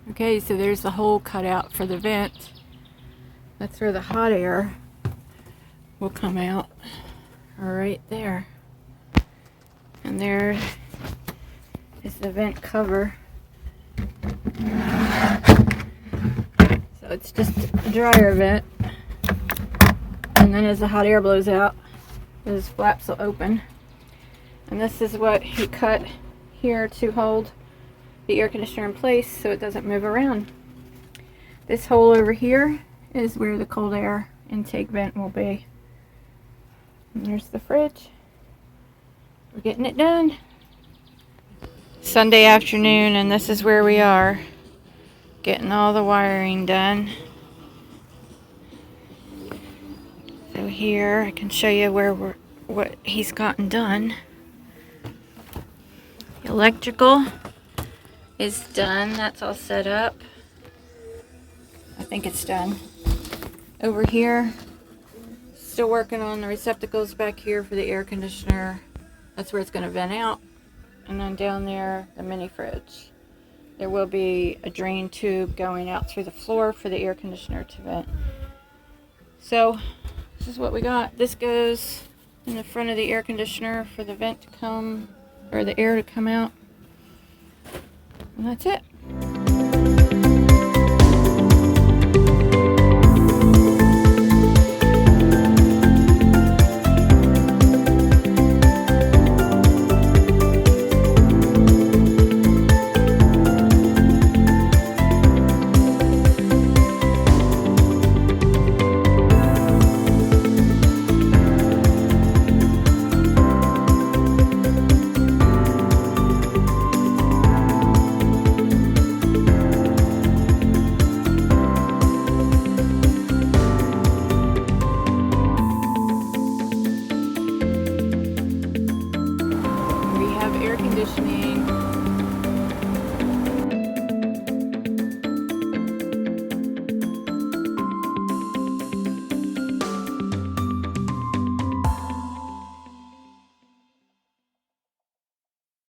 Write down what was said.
Okay, so there's the hole cut out for the vent. That's where the hot air will come out, right there. And there is the vent cover. So it's just a dryer vent. And then as the hot air blows out, those flaps will open. And this is what he cut here to hold the air conditioner in place so it doesn't move around. This hole over here is where the cold air intake vent will be. And there's the fridge. We're getting it done. Sunday afternoon, and this is where we are, getting all the wiring done. So here I can show you what he's gotten done. The electrical is done. That's all set up. I think it's done. Over here, still working on the receptacles back here for the air conditioner. That's where it's going to vent out. And then down there, the mini fridge. There will be a drain tube going out through the floor for the air conditioner to vent. So this is what we got. This goes in the front of the air conditioner for the vent to come, or the air to come out. And that's it.